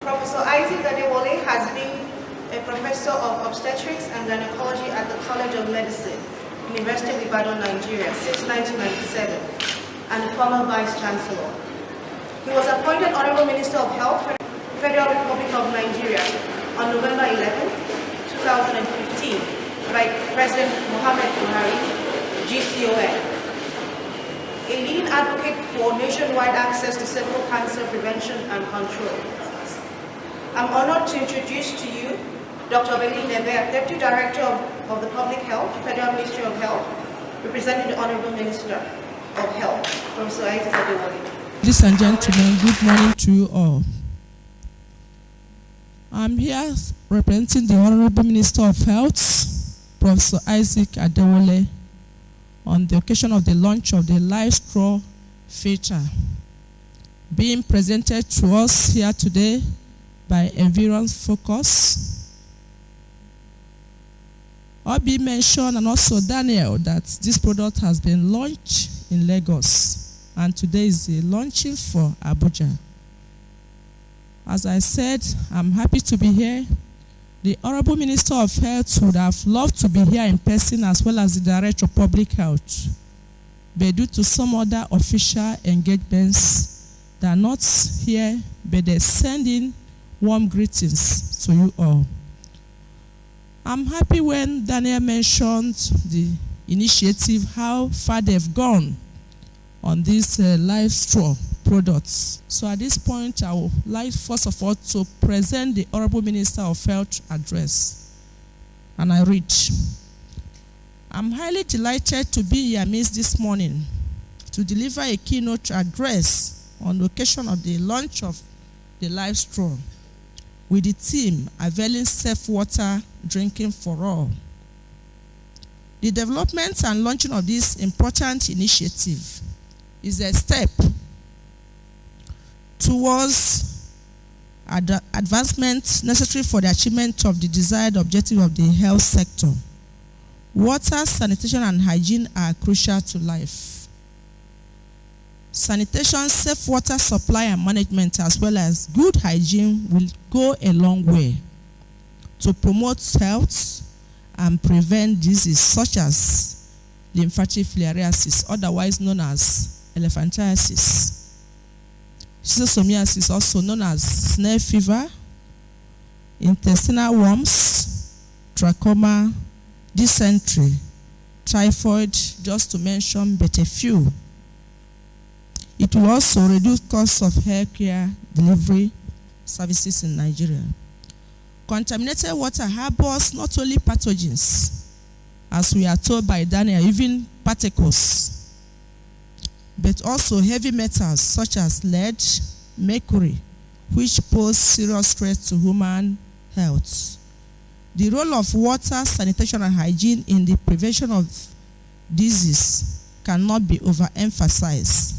Professor Isaac Adewale has been a professor of obstetrics and gynecology at the College of Medicine, University of Ibadan, Nigeria, since 1997, and a former Vice Chancellor. He was appointed Honorable Minister of Health for the Federal Republic of Nigeria on November 11, 2015, by President Mohamed Buhari, GCON. A leading advocate for nationwide access to cervical cancer prevention and control. I'm honored to introduce to you Dr. Availing, Deputy Director of the Public Health, Federal Ministry of Health, representing the Honorable Minister of Health, Professor Isaac Adewale. Ladies and gentlemen, good morning to you all. I'm here representing the Honorable Minister of Health, Professor Isaac Adewale, on the occasion of the launch of the LifeStraw feature being presented to us here today by EnvironFocus. Obi mentioned, and also Daniel, that this product has been launched in Lagos, and today is the launching for Abuja. As I said, I'm happy to be here. The Honorable Minister of Health would have loved to be here in person, as well as the Director of Public Health. But due to some other official engagements, they are not here, but they send in warm greetings to you all. I'm happy when Daniel mentioned the initiative, how far they've gone on this LifeStraw products. So at this point, I would like first of all to present the Honorable Minister of Health address. And I read, I'm highly delighted to be here amidst this morning to deliver a keynote address on the occasion of the launch of the LifeStraw with the theme, Availing Safe Water Drinking for All. The development and launching of this important initiative is a step towards advancement necessary for the achievement of the desired objective of the health sector. Water, sanitation, and hygiene are crucial to life. Sanitation, safe water supply and management, as well as good hygiene, will go a long way to promote health and prevent diseases such as lymphatic filariasis, otherwise known as elephantiasis. Schistosomiasis, also known as snake fever, intestinal worms, trachoma, dysentery, typhoid, just to mention but a few. It will also reduce costs of healthcare delivery services in Nigeria. Contaminated water harbors not only pathogens, as we are told by Daniel, even particles, but also heavy metals such as lead, mercury, which pose serious threat to human health. The role of water, sanitation, and hygiene in the prevention of disease cannot be overemphasized.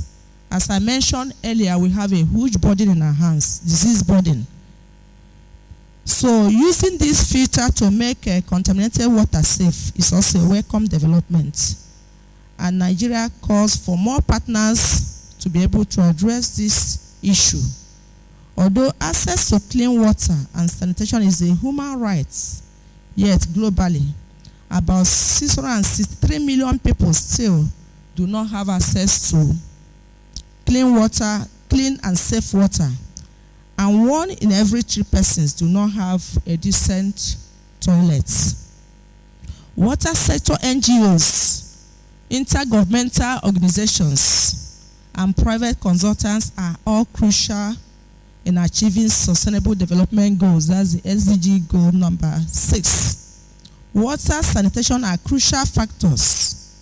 As I mentioned earlier, we have a huge burden in our hands, disease burden. So using this filter to make contaminated water safe is also a welcome development. And Nigeria calls for more partners to be able to address this issue. Although access to clean water and sanitation is a human right, yet globally, about 663 million people still do not have access to clean water, clean and safe water. And 1 in every 3 persons do not have a decent toilet. Water sector NGOs, intergovernmental organizations, and private consultants are all crucial in achieving sustainable development goals. That's the SDG goal number 6. Water, sanitation are crucial factors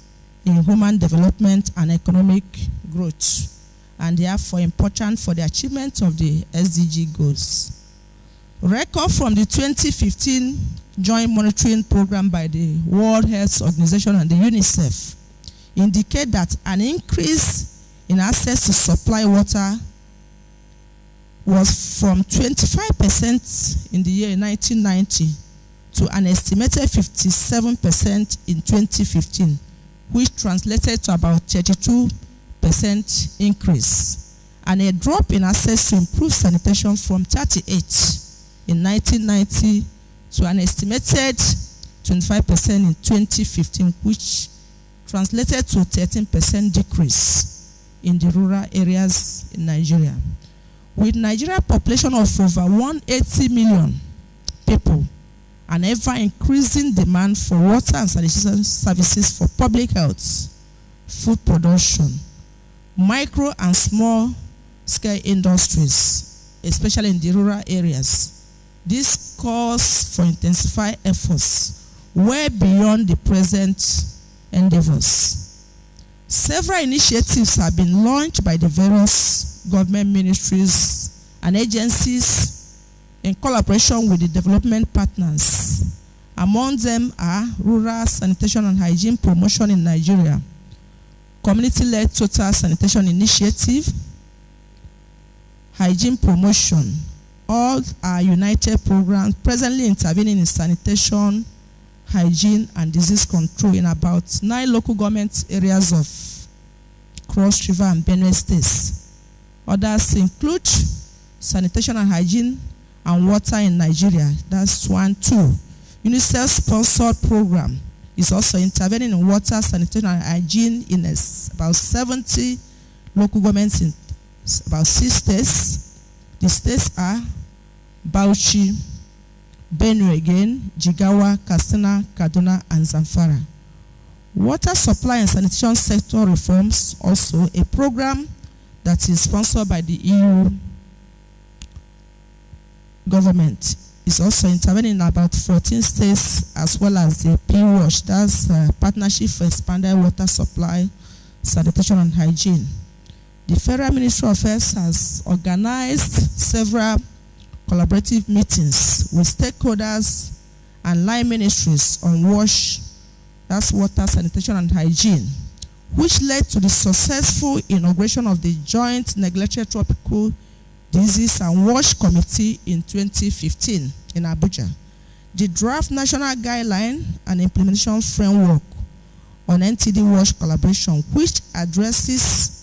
in human development and economic growth, and therefore important for the achievement of the SDG goals. Record from the 2015 joint monitoring program by the World Health Organization and the UNICEF indicate that an increase in access to supply water was from 25% in the year 1990 to an estimated 57% in 2015, which translated to about 32% increase. and a drop in access to improved sanitation from 38 in 1990 to an estimated 25% in 2015, which translated to 13% decrease in the rural areas in Nigeria. With Nigeria population of over 180 million people, and ever-increasing demand for water and sanitation services for public health, food production, micro and small-scale industries, especially in the rural areas. This calls for intensified efforts way beyond the present endeavors. Several initiatives have been launched by the various government ministries and agencies in collaboration with the development partners. Among them are Rural Sanitation and Hygiene Promotion in Nigeria, Community-Led Total Sanitation Initiative, Hygiene Promotion. All are united programs presently intervening in sanitation, hygiene, and disease control in about 9 local government areas of Cross River and Benue states. Others include sanitation and hygiene and water in Nigeria. That's 1, 2. UNICEF-sponsored program is also intervening in water, sanitation, and hygiene in about 70 local governments in about 6 states. The states are Bauchi, Benue again, Jigawa, Katsina, Kaduna, and Zamfara. Water supply and sanitation sector reforms, also a program that is sponsored by the EU government, is also intervening in about 14 states, as well as the PWASH, that's Partnership for Expanded Water Supply, Sanitation and Hygiene. The Federal Ministry of Health has organized several collaborative meetings with stakeholders and line ministries on WASH, that's Water, Sanitation and Hygiene, which led to the successful inauguration of the Joint Neglected Tropical Disease and WASH Committee in 2015 in Abuja. The draft national guideline and implementation framework on NTD WASH collaboration, which addresses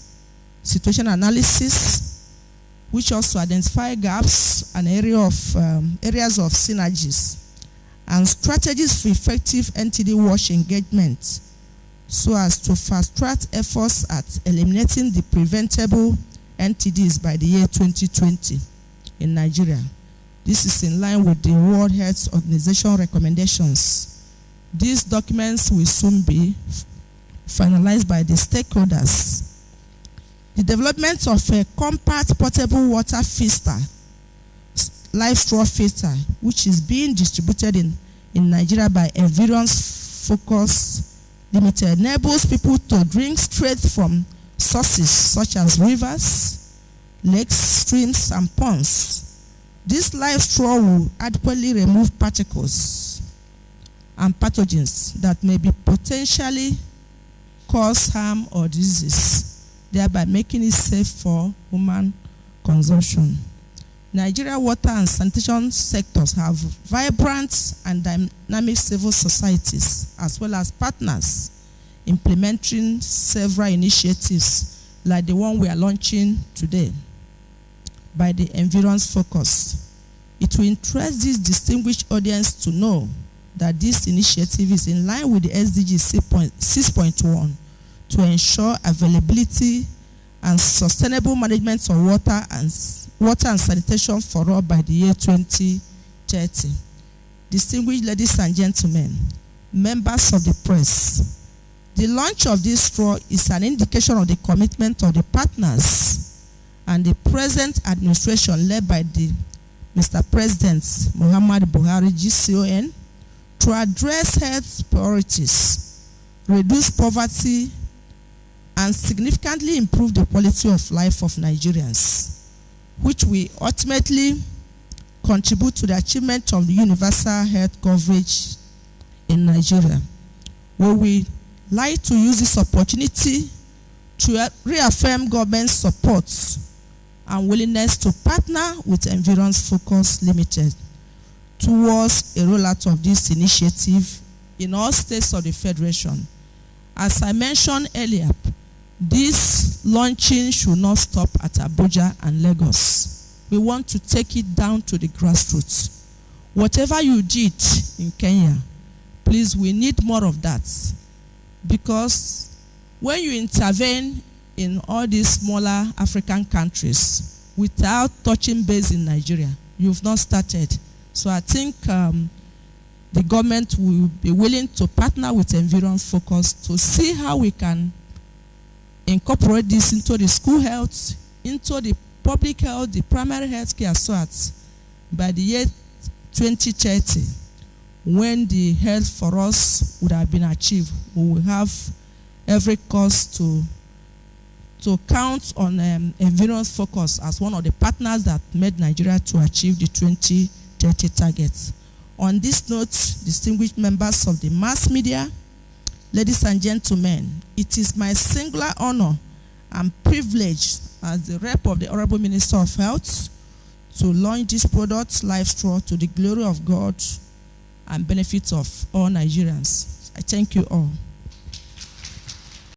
situation analysis, which also identify gaps and areas of synergies, and strategies for effective NTD WASH engagement, so as to fast-track efforts at eliminating the preventable NTDs by the year 2020 in Nigeria. This is in line with the World Health Organization recommendations. These documents will soon be finalized by the stakeholders. The development of a compact portable water filter, LifeStraw filter, which is being distributed in Nigeria by EnvironFocus Limited, enables people to drink straight from sources such as rivers, lakes, streams, and ponds. This LifeStraw will adequately remove particles and pathogens that may be potentially cause harm or disease, thereby making it safe for human consumption. Nigeria water and sanitation sectors have vibrant and dynamic civil societies, as well as partners implementing several initiatives like the one we are launching today by the EnvironFocus. It will interest this distinguished audience to know that this initiative is in line with the SDG 6.1 to ensure availability and sustainable management of water and sanitation for all by the year 2030. Distinguished ladies and gentlemen, members of the press, the launch of this straw is an indication of the commitment of the partners and the present administration led by the Mr. President Muhammadu Buhari GCON to address health priorities, reduce poverty, and significantly improve the quality of life of Nigerians, which will ultimately contribute to the achievement of universal health coverage in Nigeria. We will like to use this opportunity to reaffirm government support and willingness to partner with EnvironFocus Limited towards a rollout of this initiative in all states of the Federation. As I mentioned earlier, this launching should not stop at Abuja and Lagos. We want to take it down to the grassroots. Whatever you did in Kenya, please, we need more of that. Because when you intervene in all these smaller African countries without touching base in Nigeria, you've not started. So I think the government will be willing to partner with EnvironFocus to see how we can incorporate this into the school health, into the public health, the primary health care, so that by the year 2030, when the health for us would have been achieved, we will have every cause to count on EnvironFocus as one of the partners that made Nigeria to achieve the 2030 targets. On this note, distinguished members of the mass media, ladies and gentlemen, it is my singular honor and privilege as the rep of the Honorable Minister of Health to launch this product, LifeStraw, to the glory of God and benefit of all Nigerians. I thank you all.